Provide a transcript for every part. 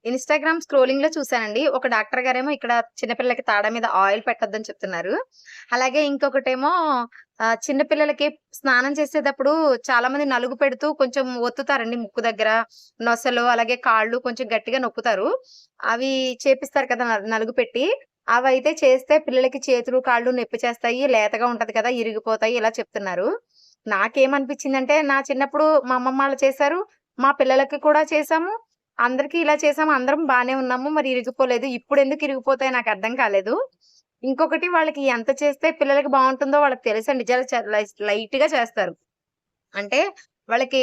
Instagram స్క్రోలింగ్‌లో చూసానండి. ఒక doctor గారేమో ఇక్కడ చిన్న పిల్లలకి తాడ మీద ఆయిల్ పెట్టొద్దని చెప్తున్నారు. అలాగే ఇంకొకటేమో చిన్న పిల్లలకి స్నానం చేసేటప్పుడు చాలామంది నలుగు పెడుతూ కొంచెం ఒత్తుతారండి ముక్కు దగ్గర, నొసలు అలాగే కాళ్ళు కొంచెం గట్టిగా నొక్కుతారు. అవి చేపిస్తారు కదా! నలుగు పెట్టి. అవైతే చేస్తే పిల్లలకి చేతులు, కాళ్ళు నొప్పి చేస్తాయి. లేతగా ఉంటది కదా! ఇరిగిపోతాయి ఇలా చెప్తున్నారు. నాకేమనిపించిందంటే నా చిన్నప్పుడు మా అమ్మమ్మ వాళ్ళు చేశారు. మా పిల్లలకి కూడా చేశాము. అందరికి ఇలా చేసాము. అందరం బానే ఉన్నాము. మరి ఇరిగిపోలేదు. ఇప్పుడెందుకు ఇరిగిపోతాయో నాకర్థం కాలేదు. ఇంకొకటి వాళ్ళకి ఎంత చేస్తే పిల్లలకి బావుంటుందో వాళ్ళకి తెలుసండి. చాలా లైట్‌గా చేస్తారు. అంటే వాళ్ళకి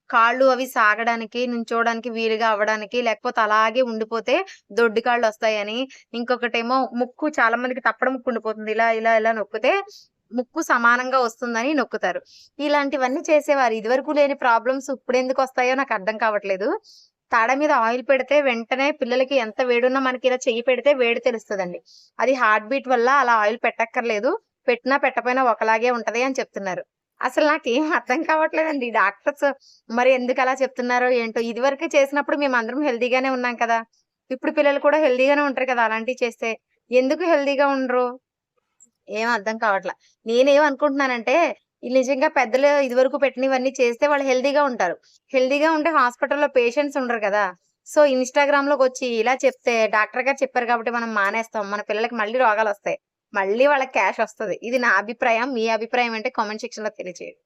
కాళ్ళు అవి సాగడానికి, నుంచోడానికి వీలుగా అవ్వడానికి, లేకపోతే అలాగే ఉండిపోతే దొడ్డి కాళ్ళొస్తాయని, ఇంకొకటేమో ముక్కు చాలా మందికి తప్పడ ముక్కు ఉండిపోతుంది. ఇలా నొక్కితే ముక్కు సమానంగా వస్తుందని నొక్కుతారు. ఇలాంటివన్నీ చేసేవారు. ఇదివరకు లేని ప్రాబ్లమ్స్ ఇప్పుడెందుకొస్తాయో నాకర్థం కావట్లేదు. తాడ మీద ఆయిల్ పెడితే వెంటనే పిల్లలకి ఎంత వేడున్నా మనకిలా చెయ్యి పెడితే వేడి తెలుస్తదండి. అది హార్ట్ బీట్ వల్ల అలా ఆయిల్ పెట్టక్కర్లేదు. పెట్టినా పెట్టకపోయినా ఒకలాగే ఉంటది అని చెప్తున్నారు. అసలు నాకేం అర్థం కావట్లేదండి. డాక్టర్స్ మరి ఎందుకలా చెప్తున్నారో ఏంటో! ఇదివరకే చేసినప్పుడు మేమందరం హెల్తీగానే ఉన్నాం కదా! ఇప్పుడు పిల్లలు కూడా హెల్తీగానే ఉంటారు కదా! అలాంటివి చేస్తే. ఎందుకు హెల్తీగా ఉండరు? ఏం అర్థం కావట్ల. నేనేమనుకుంటున్నానంటే, ఈ నిజంగా పెద్దలు ఇదివరకు పెట్టినవన్నీ చేస్తే వాళ్ళు హెల్తీగా ఉంటారు. హెల్తీగా ఉంటే హాస్పిటల్‌లో పేషెంట్స్ ఉండరు కదా! సో, ఇన్‌స్టాగ్రామ్‌లోకొచ్చి ఇలా చెప్తే డాక్టర్ గారు చెప్పారు కాబట్టి మనం మానేస్తాం. మన పిల్లలకి మళ్ళీ రోగాలొస్తాయి. మళ్ళీ వాళ్ళకి క్యాషొస్తది. ఇది నా అభిప్రాయం. మీ అభిప్రాయం ఏంటి కామెంట్ సెక్షన్‌లో తెలియజేయండి.